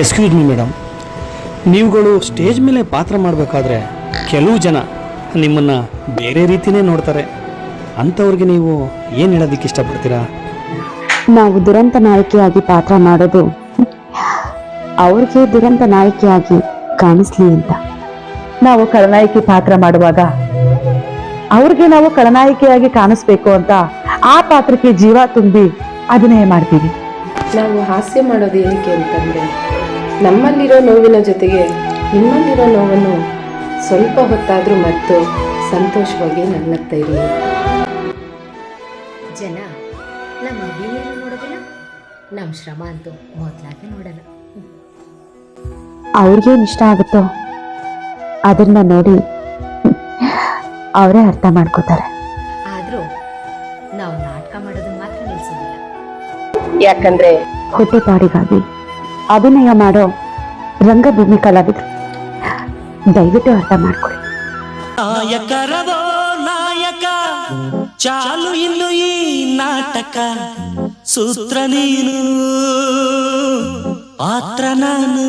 Excuse me madam, ನೀವುಗಳು stage ಮೇಲೆ ಪಾತ್ರ ಮಾಡಬೇಕಾದ್ರೆ ಕೆಲವು ಜನ ನಿಮ್ಮನ್ನು ಬೇರೆ ರೀತಿಯೇ ನೋಡ್ತಾರೆ. ಅಂಥವ್ರಿಗೆ ನೀವು ಏನು ಹೇಳೋದಕ್ಕೆ ಇಷ್ಟಪಡ್ತೀರಾ? ನಾವು ದುರಂತ ನಾಯಕಿಯಾಗಿ ಪಾತ್ರ ಮಾಡೋದು ಅವ್ರಿಗೆ ದುರಂತ ನಾಯಕಿಯಾಗಿ ಕಾಣಿಸ್ಲಿ ಅಂತ. ನಾವು ಖಳನಾಯಕಿ ಪಾತ್ರ ಮಾಡುವಾಗ ಅವ್ರಿಗೆ ನಾವು ಖಳನಾಯಕಿಯಾಗಿ ಕಾಣಿಸ್ಬೇಕು ಅಂತ ಆ ಪಾತ್ರಕ್ಕೆ ಜೀವ ತುಂಬಿ ಅಭಿನಯ ಮಾಡ್ತೀವಿ. ನಾವು ಹಾಸ್ಯ ಮಾಡೋದು ಏನಕ್ಕೆ ಅಂತಂದರೆ, ನಮ್ಮಲ್ಲಿರೋ ನೋವಿನ ಜೊತೆಗೆ ನಿಮ್ಮಲ್ಲಿರೋ ನೋವನ್ನು ಸ್ವಲ್ಪ ಹೊತ್ತಾದರೂ ಮರೆತು ಸಂತೋಷವಾಗಿ ನಗ್ನಗ್ತಾ ಇರಲಿ. ಜನ ನಮ್ಮ ಅಭಿನಯನ ನೋಡೋದಿಲ್ಲ, ನಮ್ಮ ಶ್ರಮ ಅಂತೂ ಮೊದಲಾಗಿ ನೋಡಲ್ಲ. ಅವ್ರಿಗೇನು ಇಷ್ಟ ಆಗುತ್ತೋ ಅದನ್ನ ನೋಡಿ ಅವರೇ ಅರ್ಥ ಮಾಡ್ಕೋತಾರೆ. ಆದರೂ ನಾವು ನಾಟಕ ಮಾಡೋದನ್ನ ಮಾತ್ರ ನಿಲ್ಲಿಸೋದಿಲ್ಲ. ಯಾಕಂದ್ರೆ ಹೊಟ್ಟೆಪಾಡಿಗಾಗಿ ಅಭಿನಯ ಮಾಡೋ ರಂಗಭೂಮಿ ಕಲಾವಿದರು ದಯವಿಟ್ಟು ಅರ್ಥ ಮಾಡ್ಕೊಳ್ಳಿ. ನಾಯಕರವೋ ನಾಯಕ ಚಾಲು ಇನ್ನು ಈ ನಾಟಕ, ಸೂತ್ರ ನೀನು ಪಾತ್ರ ನಾನು.